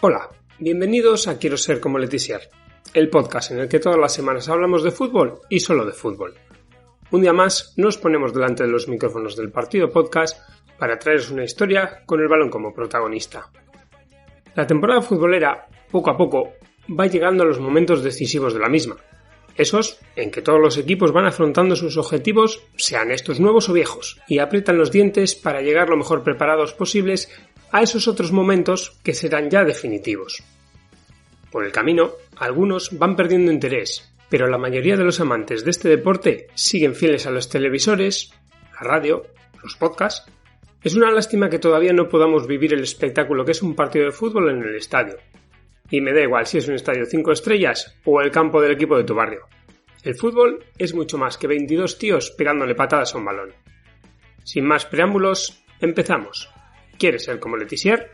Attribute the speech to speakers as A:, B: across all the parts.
A: Hola, bienvenidos a Quiero ser como Letizia, el podcast en el que todas las semanas hablamos de fútbol y solo de fútbol. Un día más nos ponemos delante de los micrófonos del Partido Podcast para traeros una historia con el balón como protagonista. La temporada futbolera, poco a poco, va llegando a los momentos decisivos de la misma, esos en que todos los equipos van afrontando sus objetivos, sean estos nuevos o viejos, y aprietan los dientes para llegar lo mejor preparados posibles a esos otros momentos que serán ya definitivos. Por el camino, algunos van perdiendo interés, pero la mayoría de los amantes de este deporte siguen fieles a los televisores, la radio, los podcasts. Es una lástima que todavía no podamos vivir el espectáculo que es un partido de fútbol en el estadio. Y me da igual si es un estadio 5 estrellas o el campo del equipo de tu barrio. El fútbol es mucho más que 22 tíos pegándole patadas a un balón. Sin más preámbulos, empezamos. ¿Quieres ser como Letizia?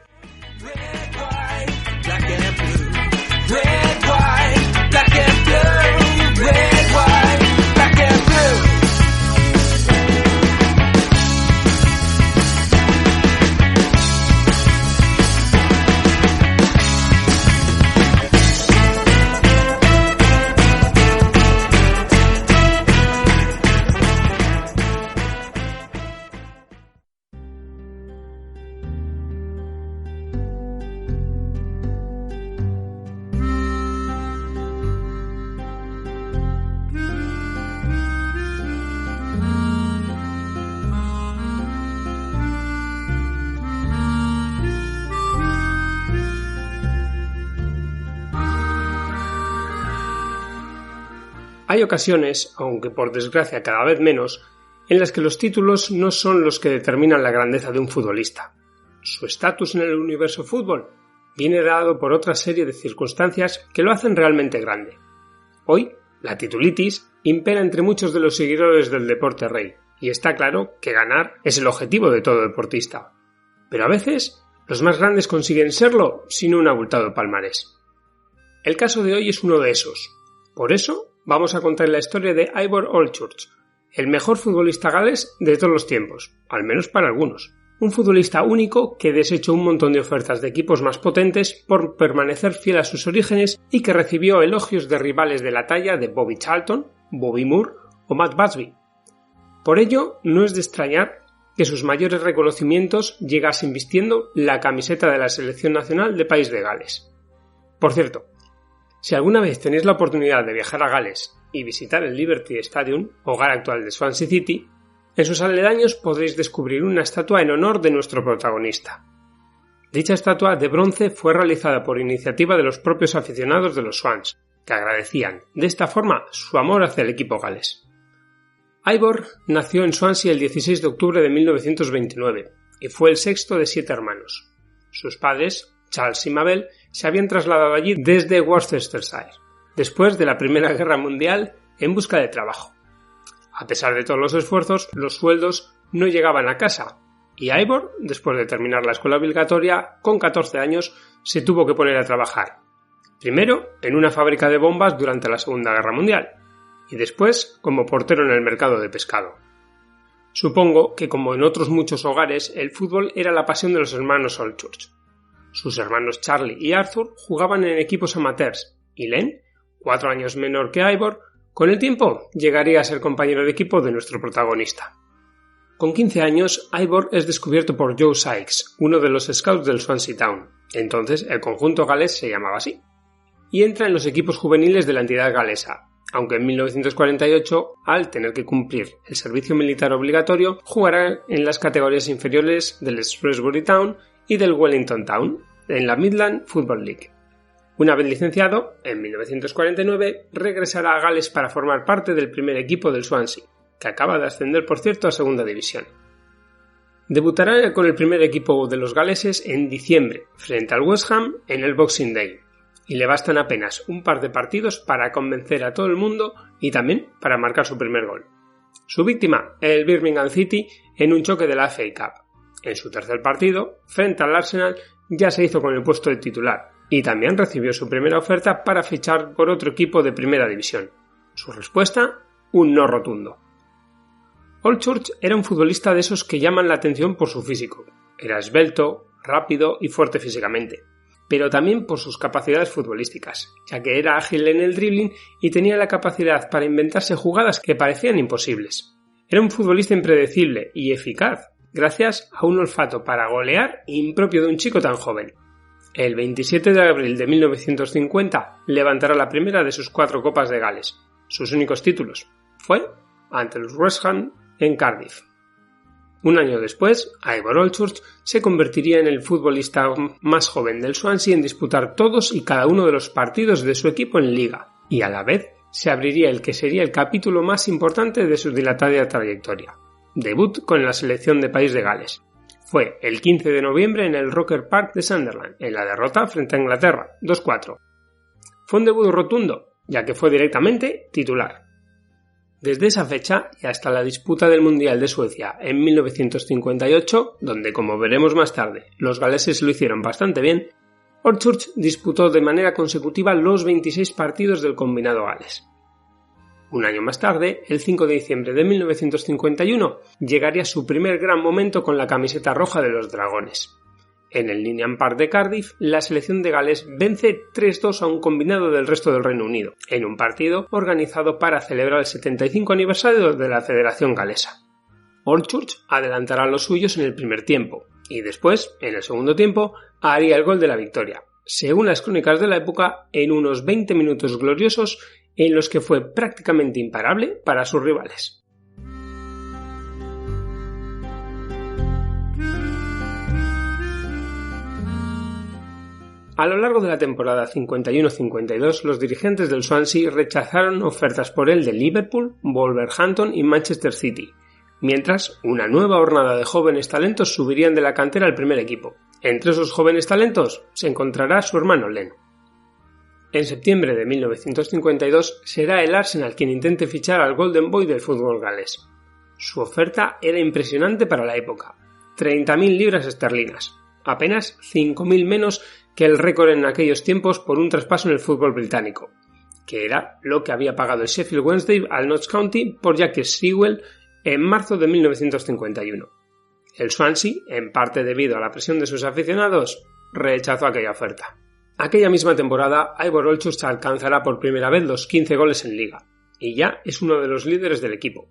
A: Hay ocasiones, aunque por desgracia cada vez menos, en las que los títulos no son los que determinan la grandeza de un futbolista. Su estatus en el universo fútbol viene dado por otra serie de circunstancias que lo hacen realmente grande. Hoy, la titulitis impera entre muchos de los seguidores del deporte rey, y está claro que ganar es el objetivo de todo deportista. Pero a veces, los más grandes consiguen serlo sin un abultado palmarés. El caso de hoy es uno de esos. Por eso, vamos a contar la historia de Ivor Allchurch, el mejor futbolista galés de todos los tiempos, al menos para algunos. Un futbolista único que desechó un montón de ofertas de equipos más potentes por permanecer fiel a sus orígenes y que recibió elogios de rivales de la talla de Bobby Charlton, Bobby Moore o Matt Busby. Por ello, no es de extrañar que sus mayores reconocimientos llegasen vistiendo la camiseta de la selección nacional de País de Gales. Por cierto, si alguna vez tenéis la oportunidad de viajar a Gales y visitar el Liberty Stadium, hogar actual de Swansea City, en sus aledaños podréis descubrir una estatua en honor de nuestro protagonista. Dicha estatua de bronce fue realizada por iniciativa de los propios aficionados de los Swans, que agradecían de esta forma su amor hacia el equipo galés. Ivor nació en Swansea el 16 de octubre de 1929 y fue el sexto de 7 hermanos. Sus padres, Charles y Mabel, se habían trasladado allí desde Worcestershire, después de la Primera Guerra Mundial, en busca de trabajo. A pesar de todos los esfuerzos, los sueldos no llegaban a casa, y Ivor, después de terminar la escuela obligatoria, con 14 años, se tuvo que poner a trabajar. Primero, en una fábrica de bombas durante la Segunda Guerra Mundial, y después como portero en el mercado de pescado. Supongo que, como en otros muchos hogares, el fútbol era la pasión de los hermanos Allchurch. Sus hermanos Charlie y Arthur jugaban en equipos amateurs, y Len, 4 años menor que Ivor, con el tiempo llegaría a ser compañero de equipo de nuestro protagonista. Con 15 años, Ivor es descubierto por Joe Sykes, uno de los scouts del Swansea Town, entonces el conjunto galés se llamaba así, y entra en los equipos juveniles de la entidad galesa, aunque en 1948, al tener que cumplir el servicio militar obligatorio, jugará en las categorías inferiores del Shrewsbury Town y del Wellington Town, en la Midland Football League. Una vez licenciado, en 1949 regresará a Gales para formar parte del primer equipo del Swansea, que acaba de ascender por cierto a Segunda División. Debutará con el primer equipo de los galeses en diciembre, frente al West Ham en el Boxing Day, y le bastan apenas un par de partidos para convencer a todo el mundo y también para marcar su primer gol. Su víctima, el Birmingham City, en un choque de la FA Cup. En su tercer partido, frente al Arsenal, ya se hizo con el puesto de titular y también recibió su primera oferta para fichar por otro equipo de primera división. Su respuesta, un no rotundo. Holtchurch era un futbolista de esos que llaman la atención por su físico. Era esbelto, rápido y fuerte físicamente, pero también por sus capacidades futbolísticas, ya que era ágil en el dribbling y tenía la capacidad para inventarse jugadas que parecían imposibles. Era un futbolista impredecible y eficaz, gracias a un olfato para golear impropio de un chico tan joven. El 27 de abril de 1950 levantará la primera de sus 4 Copas de Gales. Sus únicos títulos fue ante los West Ham en Cardiff. Un año después, Ivor Holtchurch se convertiría en el futbolista más joven del Swansea en disputar todos y cada uno de los partidos de su equipo en Liga, y a la vez se abriría el que sería el capítulo más importante de su dilatada trayectoria: debut con la selección de País de Gales. Fue el 15 de noviembre en el Roker Park de Sunderland, en la derrota frente a Inglaterra, 2-4. Fue un debut rotundo, ya que fue directamente titular. Desde esa fecha y hasta la disputa del Mundial de Suecia en 1958, donde, como veremos más tarde, los galeses lo hicieron bastante bien, Holtchurch disputó de manera consecutiva los 26 partidos del combinado Gales. Un año más tarde, el 5 de diciembre de 1951, llegaría su primer gran momento con la camiseta roja de los Dragones. En el Ninian Park de Cardiff, la selección de Gales vence 3-2 a un combinado del resto del Reino Unido, en un partido organizado para celebrar el 75 aniversario de la Federación Galesa. Holtchurch adelantará a los suyos en el primer tiempo, y después, en el segundo tiempo, haría el gol de la victoria, según las crónicas de la época, en unos 20 minutos gloriosos en los que fue prácticamente imparable para sus rivales. A lo largo de la temporada 51-52, los dirigentes del Swansea rechazaron ofertas por él de Liverpool, Wolverhampton y Manchester City, mientras una nueva hornada de jóvenes talentos subirían de la cantera al primer equipo. Entre esos jóvenes talentos se encontrará su hermano Len. En septiembre de 1952 será el Arsenal quien intente fichar al Golden Boy del fútbol galés. Su oferta era impresionante para la época: 30.000 libras esterlinas, apenas 5.000 menos que el récord en aquellos tiempos por un traspaso en el fútbol británico, que era lo que había pagado el Sheffield Wednesday al Notts County por Jackie Sewell en marzo de 1951. El Swansea, en parte debido a la presión de sus aficionados, rechazó aquella oferta. Aquella misma temporada, Ivor Holtchurch alcanzará por primera vez los 15 goles en Liga, y ya es uno de los líderes del equipo.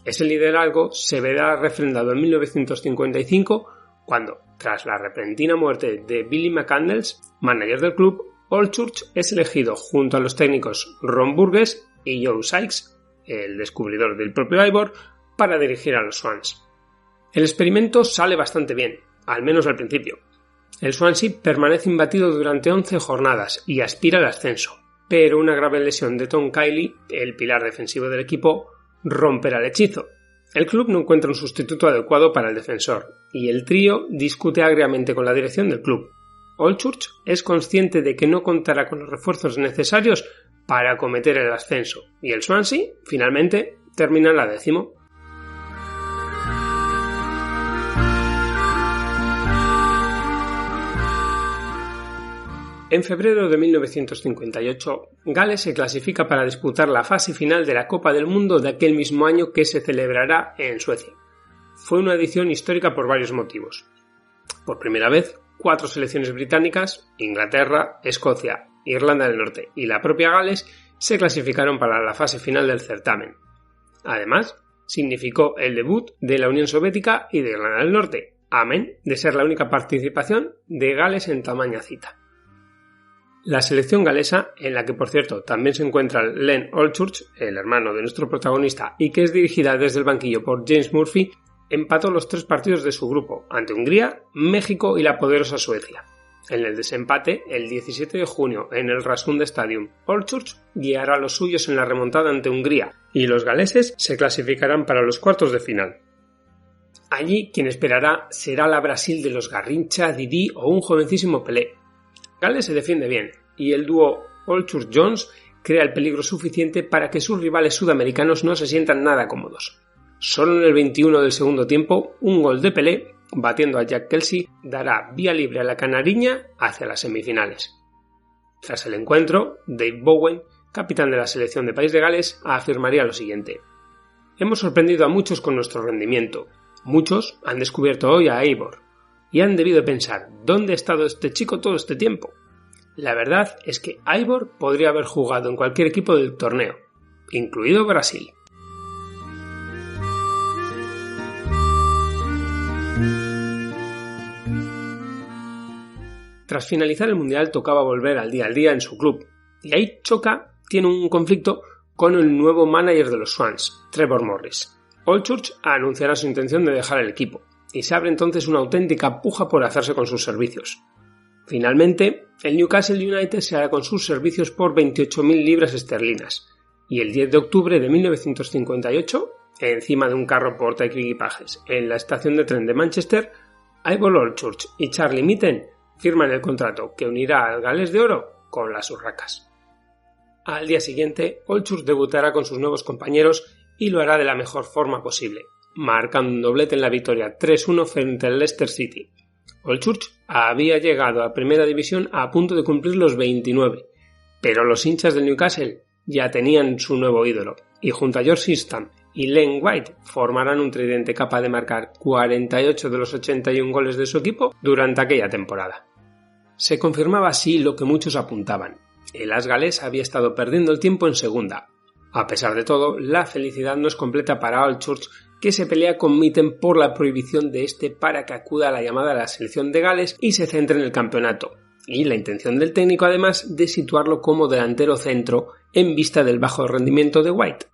A: Ese liderazgo se verá refrendado en 1955, cuando, tras la repentina muerte de Billy McCandless, manager del club, Holtchurch es elegido junto a los técnicos Ron Burgess y Joe Sykes, el descubridor del propio Ivor, para dirigir a los Swans. El experimento sale bastante bien, al menos al principio. El Swansea permanece imbatido durante 11 jornadas y aspira al ascenso, pero una grave lesión de Tom Kiley, el pilar defensivo del equipo, romperá el hechizo. El club no encuentra un sustituto adecuado para el defensor, y el trío discute agriamente con la dirección del club. Holtchurch es consciente de que no contará con los refuerzos necesarios para acometer el ascenso, y el Swansea, finalmente, termina en la 10ª. En febrero de 1958, Gales se clasifica para disputar la fase final de la Copa del Mundo de aquel mismo año, que se celebrará en Suecia. Fue una edición histórica por varios motivos. Por primera vez, 4 selecciones británicas, Inglaterra, Escocia, Irlanda del Norte y la propia Gales, se clasificaron para la fase final del certamen. Además, significó el debut de la Unión Soviética y de Irlanda del Norte, amén de ser la única participación de Gales en tamaña cita. La selección galesa, en la que por cierto también se encuentra Len Holtchurch, el hermano de nuestro protagonista, y que es dirigida desde el banquillo por James Murphy, empató los 3 partidos de su grupo, ante Hungría, México y la poderosa Suecia. En el desempate, el 17 de junio, en el Rasunda Stadium, Holtchurch guiará a los suyos en la remontada ante Hungría, y los galeses se clasificarán para los cuartos de final. Allí, quien esperará será la Brasil de los Garrincha, Didi o un jovencísimo Pelé. Gales se defiende bien, y el dúo Holtchurch-Jones crea el peligro suficiente para que sus rivales sudamericanos no se sientan nada cómodos. Solo en el 21 del segundo tiempo, un gol de Pelé batiendo a Jack Kelsey, dará vía libre a la canariña hacia las semifinales. Tras el encuentro, Dave Bowen, capitán de la selección de País de Gales, afirmaría lo siguiente: «Hemos sorprendido a muchos con nuestro rendimiento. Muchos han descubierto hoy a Eivor y han debido pensar, ¿dónde ha estado este chico todo este tiempo? La verdad es que Eivor podría haber jugado en cualquier equipo del torneo, incluido Brasil». Tras finalizar el Mundial tocaba volver al día en su club, y ahí Choca tiene un conflicto con el nuevo manager de los Swans, Trevor Morris. Allchurch anunciará su intención de dejar el equipo, y se abre entonces una auténtica puja por hacerse con sus servicios. Finalmente, el Newcastle United se hará con sus servicios por 28.000 libras esterlinas, y el 10 de octubre de 1958, encima de un carro portaequipajes en la estación de tren de Manchester, Ivor Allchurch y Charlie Mitten firman el contrato que unirá al Gales de Oro con las Urracas. Al día siguiente, Allchurch debutará con sus nuevos compañeros y lo hará de la mejor forma posible, marcando un doblete en la victoria 3-1 frente al Leicester City. Allchurch había llegado a Primera División a punto de cumplir los 29, pero los hinchas del Newcastle ya tenían su nuevo ídolo, y junto a George Eastham y Len White formarán un tridente capaz de marcar 48 de los 81 goles de su equipo durante aquella temporada. Se confirmaba así lo que muchos apuntaban: el as galés había estado perdiendo el tiempo en segunda. A pesar de todo, la felicidad no es completa para Allchurch, que se pelea con Mitten por la prohibición de este para que acuda a la llamada de la selección de Gales y se centre en el campeonato, y la intención del técnico además de situarlo como delantero centro en vista del bajo rendimiento de White.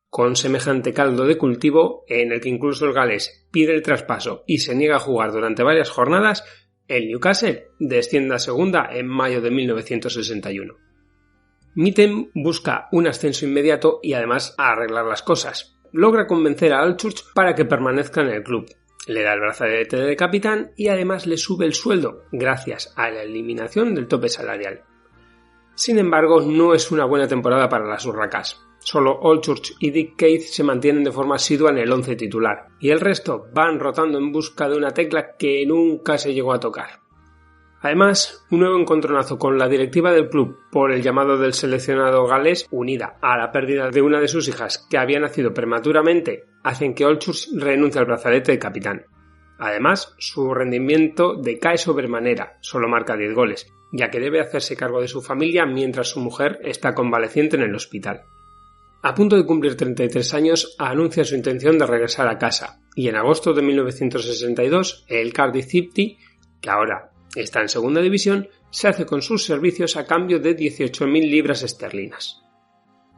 A: Con semejante caldo de cultivo, en el que incluso el galés pide el traspaso y se niega a jugar durante varias jornadas, el Newcastle desciende a segunda en mayo de 1961. Mitten busca un ascenso inmediato y además arreglar las cosas. Logra convencer a Allchurch para que permanezca en el club. Le da el brazalete de capitán y además le sube el sueldo gracias a la eliminación del tope salarial. Sin embargo, no es una buena temporada para las Urracas. Solo Allchurch y Dick Keith se mantienen de forma asidua en el 11 titular, y el resto van rotando en busca de una tecla que nunca se llegó a tocar. Además, un nuevo encontronazo con la directiva del club por el llamado del seleccionado galés, unida a la pérdida de una de sus hijas que había nacido prematuramente, hacen que Allchurch renuncie al brazalete de capitán. Además, su rendimiento decae sobremanera, solo marca 10 goles, ya que debe hacerse cargo de su familia mientras su mujer está convaleciente en el hospital. A punto de cumplir 33 años, anuncia su intención de regresar a casa, y en agosto de 1962, el Cardiff City, que ahora está en segunda división, se hace con sus servicios a cambio de 18.000 libras esterlinas.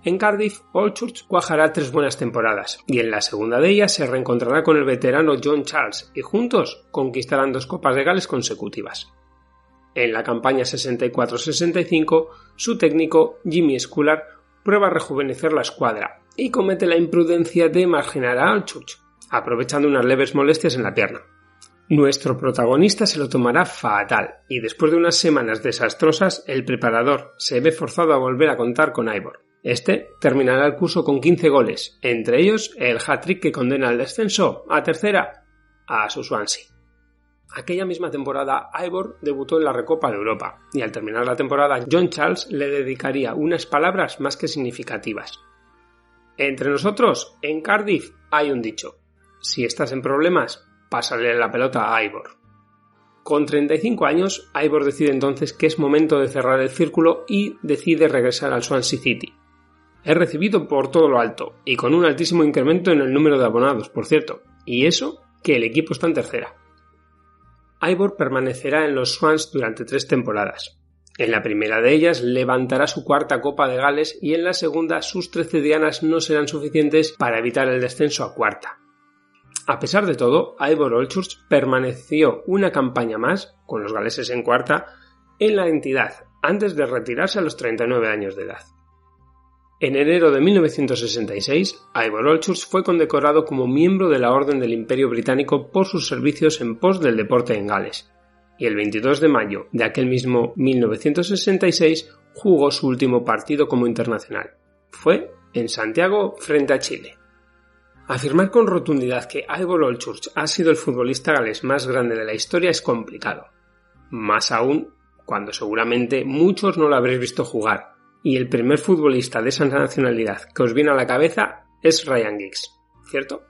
A: En Cardiff, Allchurch cuajará 3 buenas temporadas, y en la segunda de ellas se reencontrará con el veterano John Charles, y juntos conquistarán 2 Copas de Gales consecutivas. En la campaña 64-65, su técnico, Jimmy Scular, prueba a rejuvenecer la escuadra y comete la imprudencia de marginar a Allchurch, aprovechando unas leves molestias en la pierna. Nuestro protagonista se lo tomará fatal y después de unas semanas desastrosas el preparador se ve forzado a volver a contar con Ivor. Este terminará el curso con 15 goles, entre ellos el hat-trick que condena al descenso a tercera a su Swansea. Aquella misma temporada, Ivor debutó en la Recopa de Europa, y al terminar la temporada, John Charles le dedicaría unas palabras más que significativas. Entre nosotros, en Cardiff, hay un dicho: si estás en problemas, pásale la pelota a Ivor. Con 35 años, Ivor decide entonces que es momento de cerrar el círculo y decide regresar al Swansea City. Es recibido por todo lo alto, y con un altísimo incremento en el número de abonados, por cierto, y eso que el equipo está en tercera. Ivor permanecerá en los Swans durante 3 temporadas. En la primera de ellas levantará su 4ª Copa de Gales y en la segunda sus 13 dianas no serán suficientes para evitar el descenso a 4ª. A pesar de todo, Ivor Allchurch permaneció una campaña más, con los galeses en 4ª, en la entidad, antes de retirarse a los 39 años de edad. En enero de 1966, Ivor Allchurch fue condecorado como miembro de la Orden del Imperio Británico por sus servicios en pos del deporte en Gales, y el 22 de mayo de aquel mismo 1966 jugó su último partido como internacional. Fue en Santiago frente a Chile. Afirmar con rotundidad que Ivor Allchurch ha sido el futbolista galés más grande de la historia es complicado. Más aún cuando seguramente muchos no lo habréis visto jugar, y el primer futbolista de esa nacionalidad que os viene a la cabeza es Ryan Giggs, ¿cierto?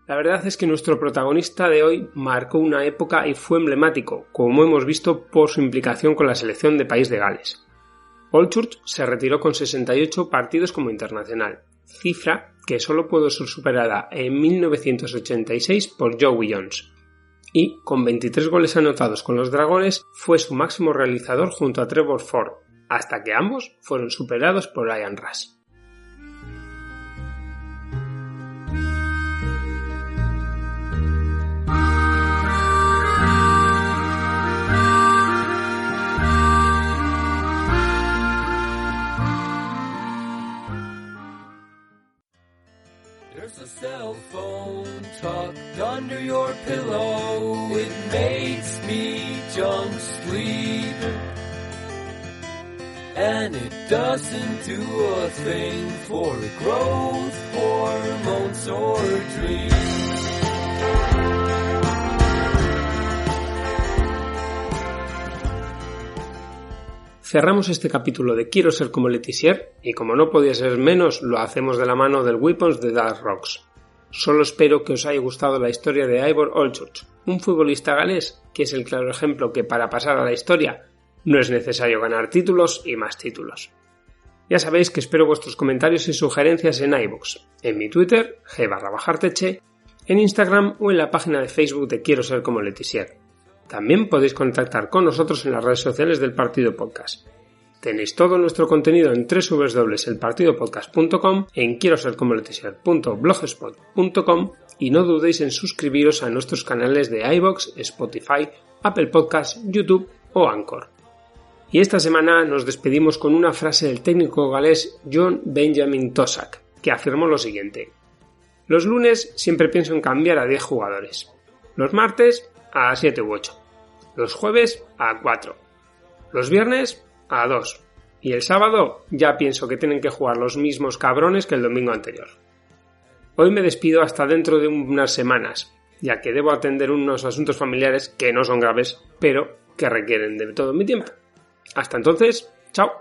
A: La verdad es que nuestro protagonista de hoy marcó una época y fue emblemático, como hemos visto por su implicación con la selección de País de Gales. Allchurch se retiró con 68 partidos como internacional, cifra que solo pudo ser superada en 1986 por Joey Jones, y con 23 goles anotados con los Dragones fue su máximo realizador junto a Trevor Ford, hasta que ambos fueron superados por Ian Rush.
B: There's a cell phone tucked under your pillow. It makes me jump sleep. And it doesn't do a thing for growth, hormones or dreams.
A: Cerramos este capítulo de Quiero ser como Letizier y como no podía ser menos lo hacemos de la mano del Weapons de Dark Rocks. Solo espero que os haya gustado la historia de Ivor Allchurch, un futbolista galés que es el claro ejemplo que para pasar a la historia no es necesario ganar títulos y más títulos. Ya sabéis que espero vuestros comentarios y sugerencias en iVoox, en mi Twitter, g_arteche, en Instagram o en la página de Facebook de Quiero ser como Letizier. También podéis contactar con nosotros en las redes sociales del Partido Podcast. Tenéis todo nuestro contenido en www.elpartidopodcast.com, en quierosercomoletisier.blogspot.com y no dudéis en suscribiros a nuestros canales de iVoox, Spotify, Apple Podcasts, YouTube o Anchor. Y esta semana nos despedimos con una frase del técnico galés John Benjamin Tosak, que afirmó lo siguiente: los lunes siempre pienso en cambiar a 10 jugadores, los martes a 7 u 8, los jueves a 4, los viernes a 2 y el sábado ya pienso que tienen que jugar los mismos cabrones que el domingo anterior. Hoy me despido hasta dentro de unas semanas, ya que debo atender unos asuntos familiares que no son graves, pero que requieren de todo mi tiempo. Hasta entonces, chao.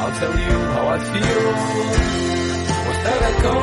B: I'll tell you how I feel. Where that I go